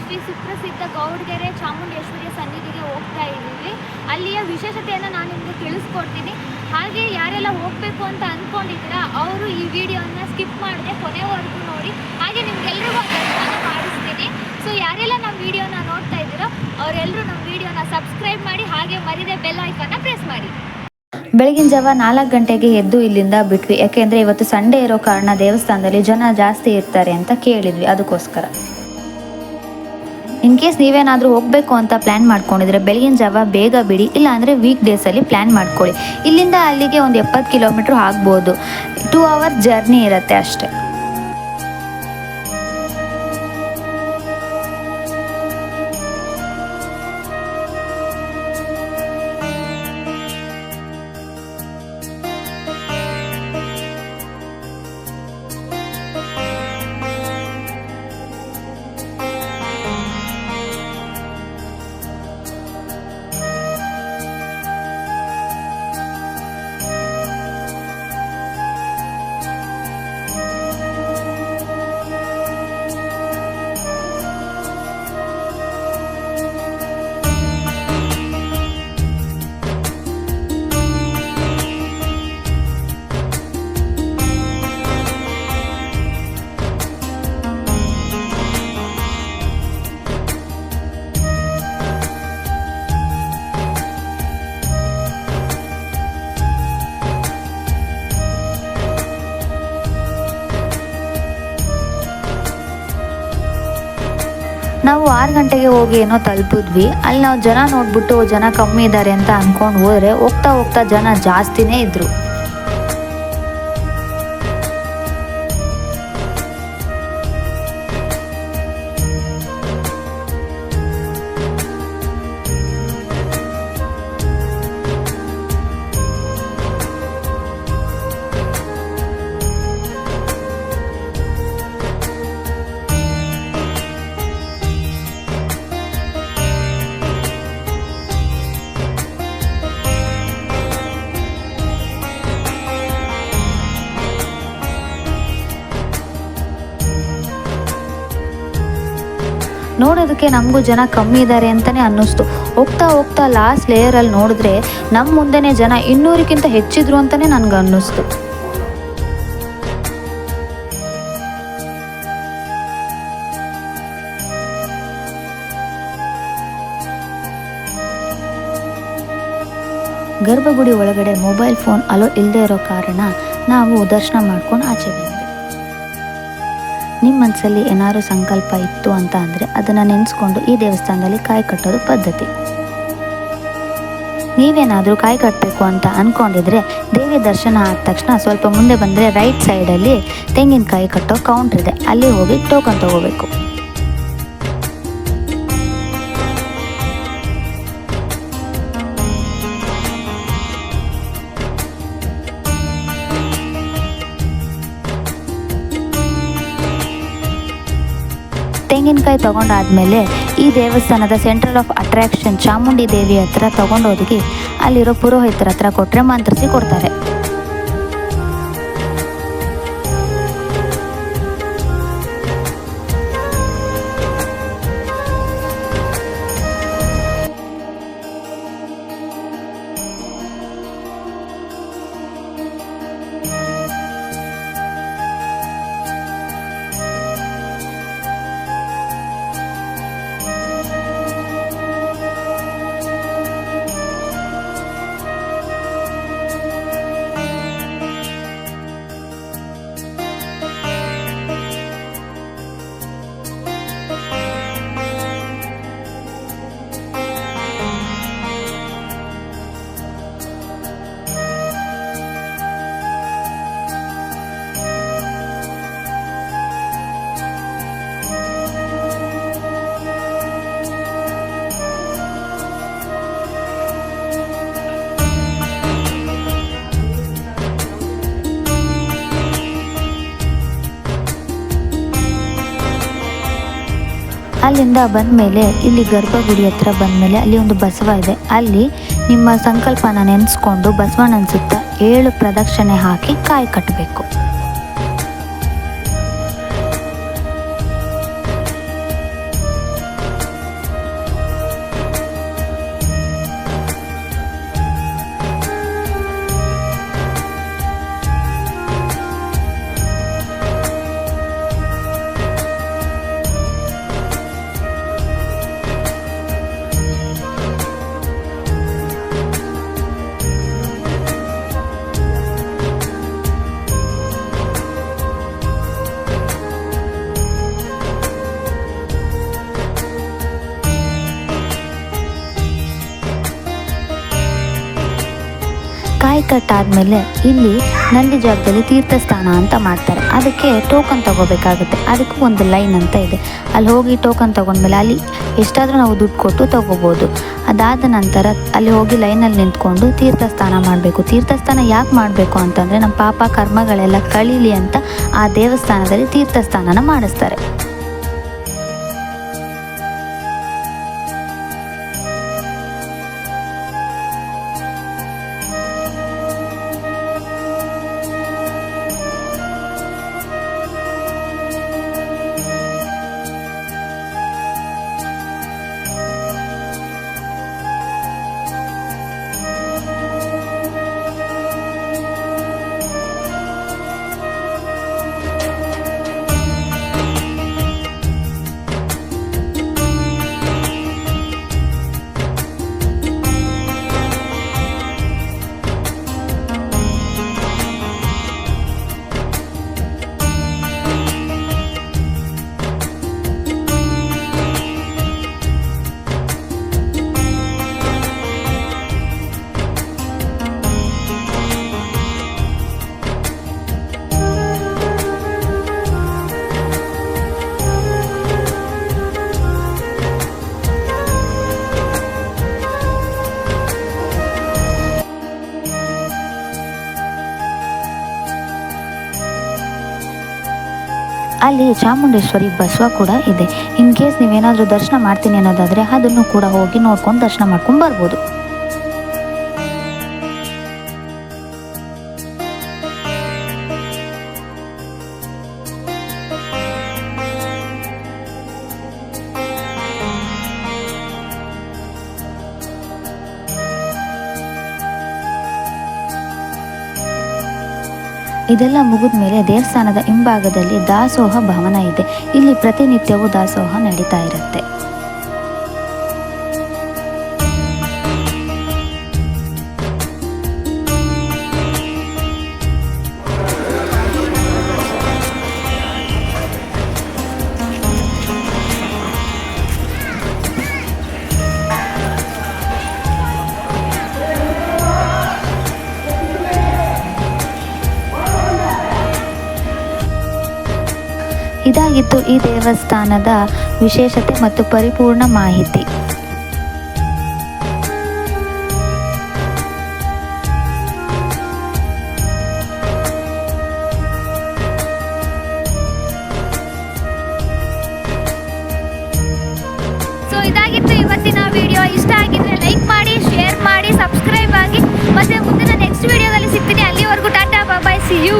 ಶ್ರೀ ಸುಪ್ರಸಿದ್ಧ ಗೌಡಗೆರೆ ಚಾಮುಂಡೇಶ್ವರಿಯ ಸನ್ನಿಧಿಗೆ ಹೋಗ್ತಾ ಇದ್ದೀವಿ. ಅಲ್ಲಿಯ ವಿಶೇಷತೆಯನ್ನು ನಾನು ನಿಮಗೆ ತಿಳಿಸ್ಕೊಡ್ತೀನಿ. ಹಾಗೆ ಯಾರೆಲ್ಲ ಹೋಗಬೇಕು ಅಂತ ಅಂದ್ಕೊಂಡಿದ್ದೀರಾ ಅವರು ಈ ವಿಡಿಯೋನ ಸ್ಕಿಪ್ ಮಾಡದೆ ಕೊನೆವರೆಗೂ ನೋಡಿ. ಹಾಗೆ ನಿಮ್ಗೆಲ್ರಿಗೂ ದರ್ಶನ ಮಾಡಿಸ್ತೀನಿ. ಸೊ ಯಾರೆಲ್ಲ ನಮ್ಮ ವಿಡಿಯೋನ ನೋಡ್ತಾ ಇದ್ದೀರೋ ಅವರೆಲ್ಲರೂ ನಮ್ಮ ವಿಡಿಯೋನ ಸಬ್ಸ್ಕ್ರೈಬ್ ಮಾಡಿ, ಹಾಗೆ ಮರಿದೆ ಬೆಲ್ ಐಕಾನ್ನ ಪ್ರೆಸ್ ಮಾಡಿ. ಬೆಳಗಿನ ಜಾವ 4 ಗಂಟೆಗೆ ಎದ್ದು ಇಲ್ಲಿಂದ ಬಿಟ್ವಿ. ಯಾಕೆಂದರೆ ಇವತ್ತು ಸಂಡೇ ಇರೋ ಕಾರಣ ದೇವಸ್ಥಾನದಲ್ಲಿ ಜನ ಜಾಸ್ತಿ ಇರ್ತಾರೆ ಅಂತ ಕೇಳಿದ್ವಿ, ಅದಕ್ಕೋಸ್ಕರ. ಇನ್ ಕೇಸ್ ನೀವೇನಾದರೂ ಹೋಗಬೇಕು ಅಂತ ಪ್ಲ್ಯಾನ್ ಮಾಡ್ಕೊಂಡಿದ್ರೆ ಬೆಳಗಿನ ಜಾವ ಬೇಗ ಬಿಡಿ, ಇಲ್ಲಾಂದರೆ ವೀಕ್ ಡೇಸಲ್ಲಿ ಪ್ಲ್ಯಾನ್ ಮಾಡ್ಕೊಳ್ಳಿ. ಇಲ್ಲಿಂದ ಅಲ್ಲಿಗೆ ಒಂದು 70 ಕಿಲೋಮೀಟ್ರ್ ಆಗ್ಬೋದು. 2 ಅವರ್ ಜರ್ನಿ ಇರುತ್ತೆ ಅಷ್ಟೇ. ನಾವು 6 ಗಂಟೆಗೆ ಹೋಗಿ ಏನೋ ತಲುಪಿದ್ವಿ. ಅಲ್ಲಿ ನಾವು ಜನ ನೋಡ್ಬಿಟ್ಟು ಜನ ಕಮ್ಮಿ ಇದ್ದಾರೆ ಅಂತ ಅಂದ್ಕೊಂಡು ಹೋದರೆ ಹೋಗ್ತಾ ಹೋಗ್ತಾ ಜನ ಜಾಸ್ತಿನೇ ಇದ್ದರು. ನೋಡೋದಕ್ಕೆ ನಮಗೂ ಜನ ಕಮ್ಮಿ ಇದ್ದಾರೆ ಅಂತಲೇ ಅನ್ನಿಸ್ತು. ಹೋಗ್ತಾ ಹೋಗ್ತಾ ಲಾಸ್ಟ್ ಲೇಯರಲ್ಲಿ ನೋಡಿದ್ರೆ ನಮ್ಮ ಮುಂದೆನೇ ಜನ 200ಕ್ಕಿಂತ ಹೆಚ್ಚಿದ್ರು ಅಂತಲೇ ನನಗೆ ಅನ್ನಿಸ್ತು. ಗರ್ಭಗುಡಿ ಒಳಗಡೆ ಮೊಬೈಲ್ ಫೋನ್ ಅಲೋ ಇಲ್ಲದೆ ಇರೋ ಕಾರಣ ನಾವು ದರ್ಶನ ಮಾಡ್ಕೊಂಡು ಆಚೆ ಬಂದ್ವಿ. ನಿಮ್ಮ ಮನಸ್ಸಲ್ಲಿ ಏನಾದರೂ ಸಂಕಲ್ಪ ಇತ್ತು ಅಂತ ಅಂದರೆ ಅದನ್ನು ನೆನೆಸ್ಕೊಂಡು ಈ ದೇವಸ್ಥಾನದಲ್ಲಿ ಕಾಯಿ ಕಟ್ಟೋದು ಪದ್ಧತಿ. ನೀವೇನಾದರೂ ಕಾಯಿ ಕಟ್ಟಬೇಕು ಅಂತ ಅಂದ್ಕೊಂಡಿದ್ರೆ ದೇವಿ ದರ್ಶನ ಆದ ತಕ್ಷಣ ಸ್ವಲ್ಪ ಮುಂದೆ ಬಂದರೆ ರೈಟ್ ಸೈಡಲ್ಲಿ ತೆಂಗಿನಕಾಯಿ ಕಟ್ಟೋ ಕೌಂಟ್ರ್ ಇದೆ, ಅಲ್ಲಿ ಹೋಗಿ ಟೋಕನ್ ತೊಗೋಬೇಕು. ತೆಂಗಿನಕಾಯಿ ತೊಗೊಂಡಾದ್ಮೇಲೆ ಈ ದೇವಸ್ಥಾನದ ಸೆಂಟ್ರಲ್ ಆಫ್ ಅಟ್ರಾಕ್ಷನ್ ಚಾಮುಂಡಿ ದೇವಿ ಹತ್ರ ತೊಗೊಂಡೋಗಿ ಅಲ್ಲಿರೋ ಪುರೋಹಿತರ ಹತ್ರ ಕೊಟ್ಟರೆ ಮಂತ್ರಿಸಿ ಕೊಡ್ತಾರೆ. ಅಲ್ಲಿಂದ ಬಂದಮೇಲೆ ಇಲ್ಲಿ ಗರ್ಭಗುಡಿ ಹತ್ರ ಬಂದಮೇಲೆ ಅಲ್ಲಿ ಒಂದು ಬಸವ ಇದೆ. ಅಲ್ಲಿ ನಿಮ್ಮ ಸಂಕಲ್ಪನ ನೆನೆಸ್ಕೊಂಡು ಬಸವಣ್ಣನ ಸುತ್ತ 7 ಪ್ರದಕ್ಷಿಣೆ ಹಾಕಿ ಕಾಯಿ ಕಟ್ಟಬೇಕು. ಕಟ್ ಆದಮೇಲೆ ಇಲ್ಲಿ ನಂದಿ ಜಾಗದಲ್ಲಿ ತೀರ್ಥ ಸ್ನಾನ ಅಂತ ಮಾಡ್ತಾರೆ. ಅದಕ್ಕೆ ಟೋಕನ್ ತಗೋಬೇಕಾಗುತ್ತೆ. ಅದಕ್ಕೂ ಒಂದು ಲೈನ್ ಅಂತ ಇದೆ. ಅಲ್ಲಿ ಹೋಗಿ ಟೋಕನ್ ತೊಗೊಂಡ್ಮೇಲೆ ಅಲ್ಲಿ ಎಷ್ಟಾದರೂ ನಾವು ದುಡ್ಡು ಕೊಟ್ಟು ತಗೋಬೋದು. ಅದಾದ ನಂತರ ಅಲ್ಲಿ ಹೋಗಿ ಲೈನಲ್ಲಿ ನಿಂತ್ಕೊಂಡು ತೀರ್ಥ ಸ್ನಾನ ಮಾಡಬೇಕು. ತೀರ್ಥ ಸ್ನಾನ ಯಾಕೆ ಮಾಡಬೇಕು ಅಂತಂದರೆ ನಮ್ಮ ಪಾಪ ಕರ್ಮಗಳೆಲ್ಲ ಕಳೀಲಿ ಅಂತ ಆ ದೇವಸ್ಥಾನದಲ್ಲಿ ತೀರ್ಥ ಸ್ನಾನನ ಮಾಡಿಸ್ತಾರೆ. ಅಲ್ಲಿ ಚಾಮುಂಡೇಶ್ವರಿ ಬಸವ ಕೂಡ ಇದೆ. ಇನ್ ಕೇಸ್ ನೀವೇನಾದರೂ ದರ್ಶನ ಮಾಡ್ತೀನಿ ಅನ್ನೋದಾದರೆ ಅದನ್ನು ಕೂಡ ಹೋಗಿ ನೋಡ್ಕೊಂಡು ದರ್ಶನ ಮಾಡ್ಕೊಂಡು ಬರ್ಬೋದು. ಇದೆಲ್ಲ ಮುಗಿದ ಮೇಲೆ ದೇವಸ್ಥಾನದ ಹಿಂಭಾಗದಲ್ಲಿ ದಾಸೋಹ ಭವನ ಇದೆ. ಇಲ್ಲಿ ಪ್ರತಿನಿತ್ಯವೂ ದಾಸೋಹ ನಡೀತಾ ಇರುತ್ತೆ. ಇದಾಗಿತ್ತು ಈ ದೇವಸ್ಥಾನದ ವಿಶೇಷತೆ ಮತ್ತು ಪರಿಪೂರ್ಣ ಮಾಹಿತಿ. ಸೊ ಇದಾಗಿತ್ತು ಇವತ್ತಿನ ವಿಡಿಯೋ. ಇಷ್ಟ ಆಗಿದ್ರೆ ಲೈಕ್ ಮಾಡಿ, ಶೇರ್ ಮಾಡಿ, ಸಬ್ಸ್ಕ್ರೈಬ್ ಆಗಿ. ಮತ್ತೆ ಮುಂದಿನ ನೆಕ್ಸ್ಟ್ ವಿಡಿಯೋದಲ್ಲಿ ಸಿಗ್ತೀನಿ. ಅಲ್ಲಿವರೆಗೂ ಟಾಟಾ, ಬಾಯ್, ಸಿ ಯು.